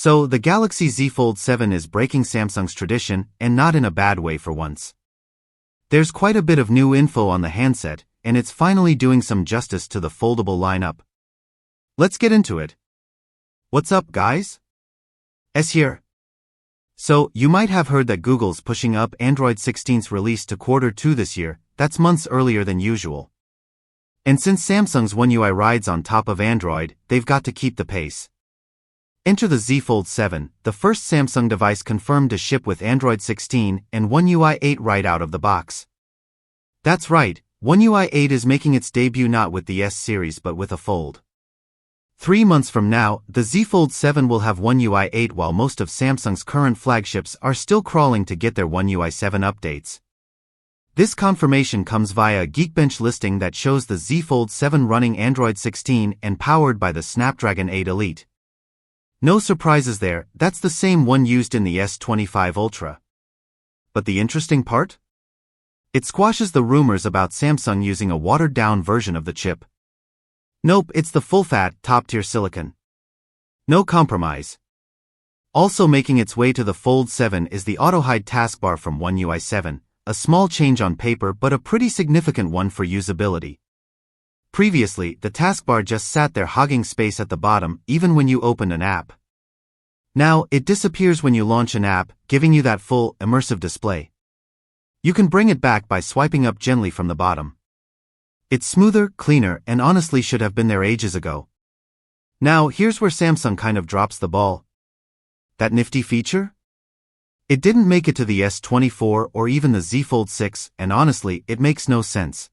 So, the Galaxy Z Fold 7 is breaking Samsung's tradition, and not in a bad way for once. There's quite a bit of new info on the handset, and it's finally doing some justice to the foldable lineup. Let's get into it. What's up, guys? S here. So, you might have heard that Google's pushing up Android 16's release to Q2 this year. That's months earlier than usual. And since Samsung's One UI rides on top of Android, they've got to keep the pace. Enter the Z Fold 7, the first Samsung device confirmed to ship with Android 16 and One UI 8 right out of the box. That's right, One UI 8 is making its debut not with the S series but with a Fold. 3 months from now, the Z Fold 7 will have One UI 8 while most of Samsung's current flagships are still crawling to get their One UI 7 updates. This confirmation comes via a Geekbench listing that shows the Z Fold 7 running Android 16 and powered by the Snapdragon 8 Elite. No surprises there, that's the same one used in the S25 Ultra. But the interesting part? It squashes the rumors about Samsung using a watered-down version of the chip. Nope, it's the full-fat, top-tier silicon. No compromise. Also making its way to the Fold 7 is the auto-hide taskbar from One UI 7, a small change on paper but a pretty significant one for usability. Previously, the taskbar just sat there hogging space at the bottom, even when you opened an app. Now, it disappears when you launch an app, giving you that full, immersive display. You can bring it back by swiping up gently from the bottom. It's smoother, cleaner, and honestly should have been there ages ago. Now, here's where Samsung kind of drops the ball. That nifty feature? It didn't make it to the S24 or even the Z Fold 6, and honestly, it makes no sense.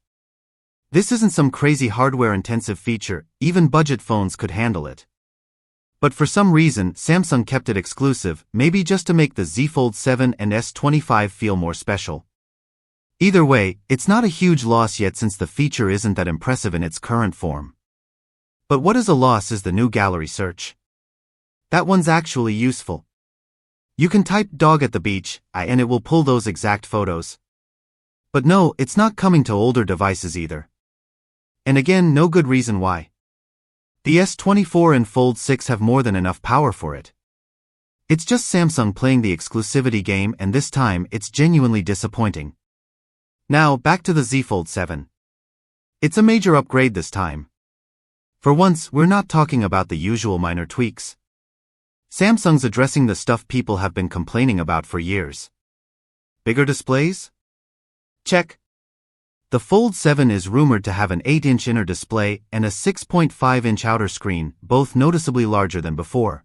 This isn't some crazy hardware-intensive feature, even budget phones could handle it. But for some reason, Samsung kept it exclusive, maybe just to make the Z Fold 7 and S25 feel more special. Either way, it's not a huge loss yet since the feature isn't that impressive in its current form. But what is a loss is the new gallery search. That one's actually useful. You can type dog at the beach, and it will pull those exact photos. But no, it's not coming to older devices either. And again, no good reason why. The S24 and Fold 6 have more than enough power for it. It's just Samsung playing the exclusivity game, and this time, it's genuinely disappointing. Now, back to the Z Fold 7. It's a major upgrade this time. For once, we're not talking about the usual minor tweaks. Samsung's addressing the stuff people have been complaining about for years. Bigger displays? Check. The Fold 7 is rumored to have an 8-inch inner display and a 6.5-inch outer screen, both noticeably larger than before.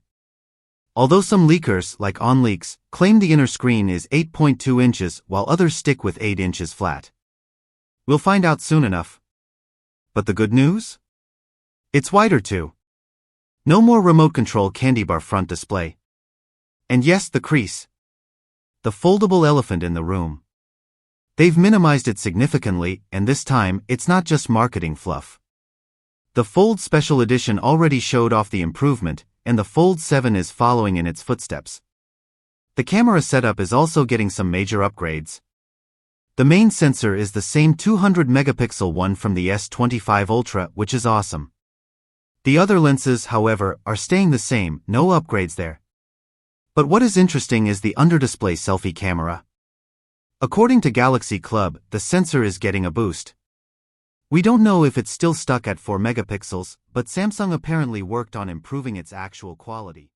Although some leakers, like OnLeaks, claim the inner screen is 8.2 inches while others stick with 8 inches flat. We'll find out soon enough. But the good news? It's wider too. No more remote control candy bar front display. And yes, the crease. The foldable elephant in the room. They've minimized it significantly, and this time, it's not just marketing fluff. The Fold Special Edition already showed off the improvement, and the Fold 7 is following in its footsteps. The camera setup is also getting some major upgrades. The main sensor is the same 200-megapixel one from the S25 Ultra, which is awesome. The other lenses, however, are staying the same, no upgrades there. But what is interesting is the under-display selfie camera. According to Galaxy Club, the sensor is getting a boost. We don't know if it's still stuck at 4 megapixels, but Samsung apparently worked on improving its actual quality.